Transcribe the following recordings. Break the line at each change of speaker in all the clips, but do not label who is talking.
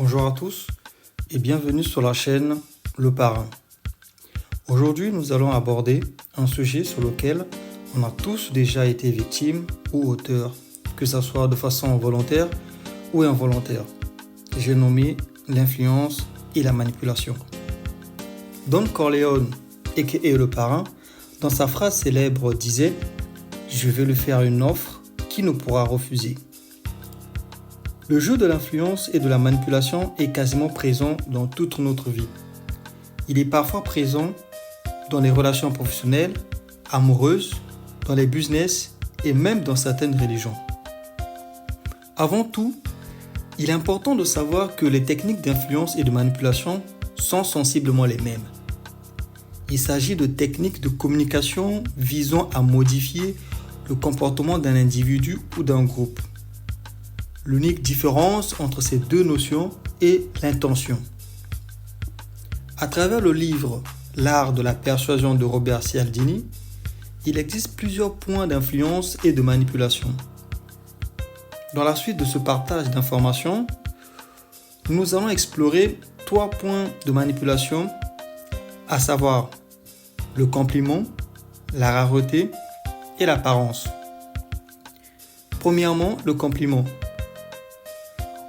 Bonjour à tous et bienvenue sur la chaîne Le Parrain. Aujourd'hui, nous allons aborder un sujet sur lequel on a tous déjà été victimes ou auteurs, que ce soit de façon volontaire ou involontaire. J'ai nommé l'influence et la manipulation. Don Corleone, aka Le Parrain, dans sa phrase célèbre disait « Je vais lui faire une offre qui ne pourra refuser ». Le jeu de l'influence et de la manipulation est quasiment présent dans toute notre vie. Il est parfois présent dans les relations professionnelles, amoureuses, dans les business et même dans certaines religions. Avant tout, il est important de savoir que les techniques d'influence et de manipulation sont sensiblement les mêmes. Il s'agit de techniques de communication visant à modifier le comportement d'un individu ou d'un groupe. L'unique différence entre ces deux notions est l'intention. À travers le livre L'art de la persuasion de Robert Cialdini, il existe plusieurs points d'influence et de manipulation. Dans la suite de ce partage d'informations, nous allons explorer 3 points de manipulation, à savoir le compliment, la rareté et l'apparence. Premièrement, le compliment.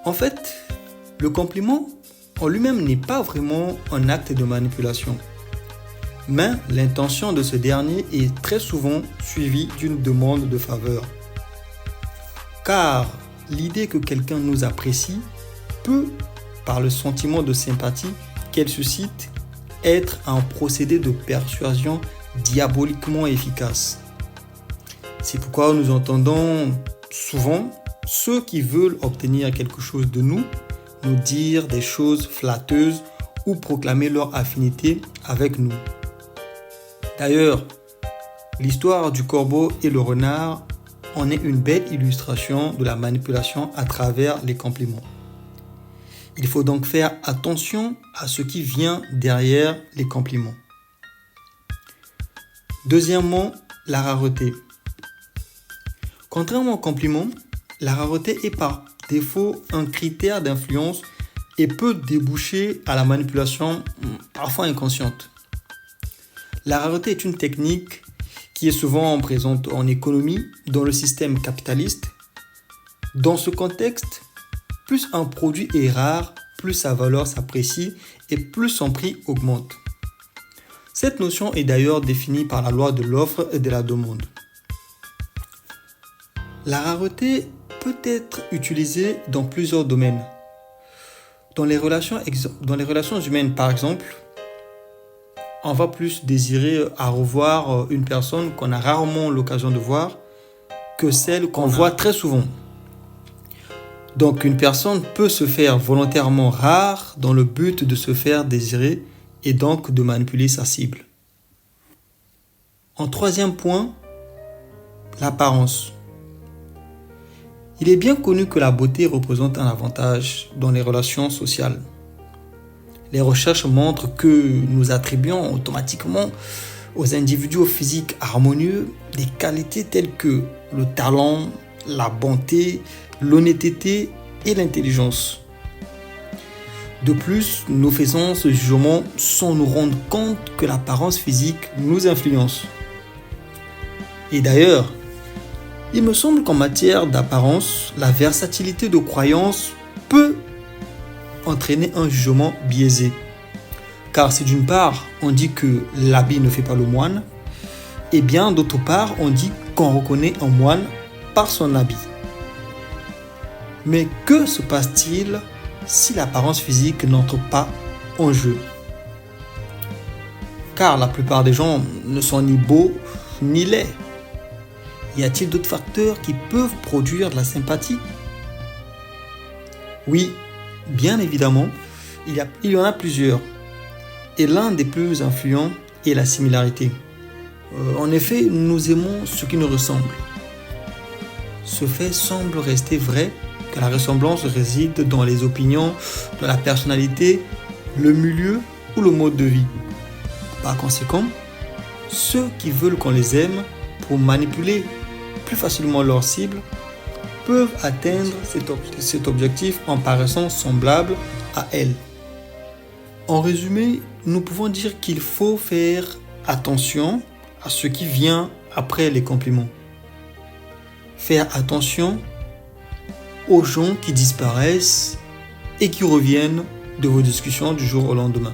En fait, le compliment en lui-même n'est pas vraiment un acte de manipulation, mais l'intention de ce dernier est très souvent suivie d'une demande de faveur. Car l'idée que quelqu'un nous apprécie peut, par le sentiment de sympathie qu'elle suscite, être un procédé de persuasion diaboliquement efficace. C'est pourquoi nous entendons souvent ceux qui veulent obtenir quelque chose de nous dire des choses flatteuses ou proclamer leur affinité avec nous. D'ailleurs, l'histoire du corbeau et le renard en est une belle illustration de la manipulation à travers les compliments. Il faut donc faire attention à ce qui vient derrière les compliments. Deuxièmement, la rareté. Contrairement aux compliments, la rareté est par défaut un critère d'influence et peut déboucher à la manipulation parfois inconsciente. La rareté est une technique qui est souvent présente en économie dans le système capitaliste. Dans ce contexte, plus un produit est rare, plus sa valeur s'apprécie et plus son prix augmente. Cette notion est d'ailleurs définie par la loi de l'offre et de la demande. La rareté peut être utilisée dans plusieurs domaines. Dans les relations humaines, par exemple, on va plus désirer à revoir une personne qu'on a rarement l'occasion de voir que celle qu'on voit très souvent. Donc, une personne peut se faire volontairement rare dans le but de se faire désirer et donc de manipuler sa cible. En troisième point, l'apparence. Il est bien connu que la beauté représente un avantage dans les relations sociales. Les recherches montrent que nous attribuons automatiquement aux individus au physique harmonieux des qualités telles que le talent, la bonté, l'honnêteté et l'intelligence. De plus, nous faisons ce jugement sans nous rendre compte que l'apparence physique nous influence. Et d'ailleurs, il me semble qu'en matière d'apparence, la versatilité de croyance peut entraîner un jugement biaisé. Car si d'une part, on dit que l'habit ne fait pas le moine, et bien d'autre part, on dit qu'on reconnaît un moine par son habit. Mais que se passe-t-il si l'apparence physique n'entre pas en jeu? Car la plupart des gens ne sont ni beaux ni laids. Y a-t-il d'autres facteurs qui peuvent produire de la sympathie? Oui, bien évidemment, il y en a plusieurs. Et l'un des plus influents est la similarité. En effet, nous aimons ce qui nous ressemble. Ce fait semble rester vrai que la ressemblance réside dans les opinions, dans la personnalité, le milieu ou le mode de vie. Par conséquent, ceux qui veulent qu'on les aime pour manipuler plus facilement leur cible peuvent atteindre cet objectif en paraissant semblables à elle. En résumé, nous pouvons dire qu'il faut faire attention à ce qui vient après les compliments. Faire attention aux gens qui disparaissent et qui reviennent de vos discussions du jour au lendemain.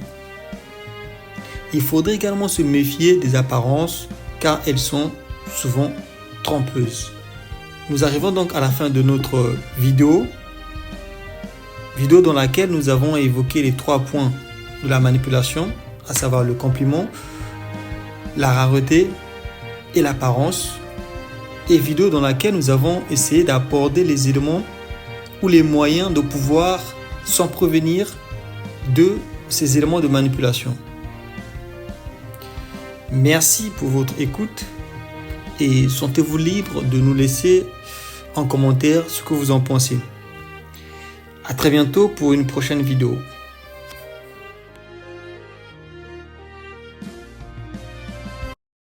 Il faudrait également se méfier des apparences car elles sont souvent trompeuses. Nous arrivons donc à la fin de notre vidéo dans laquelle nous avons évoqué les 3 points de la manipulation, à savoir le compliment, la rareté et l'apparence, et vidéo dans laquelle nous avons essayé d'aborder les éléments ou les moyens de pouvoir s'en prévenir de ces éléments de manipulation. Merci pour votre écoute et sentez-vous libre de nous laisser en commentaire ce que vous en pensez. À très bientôt pour une prochaine vidéo.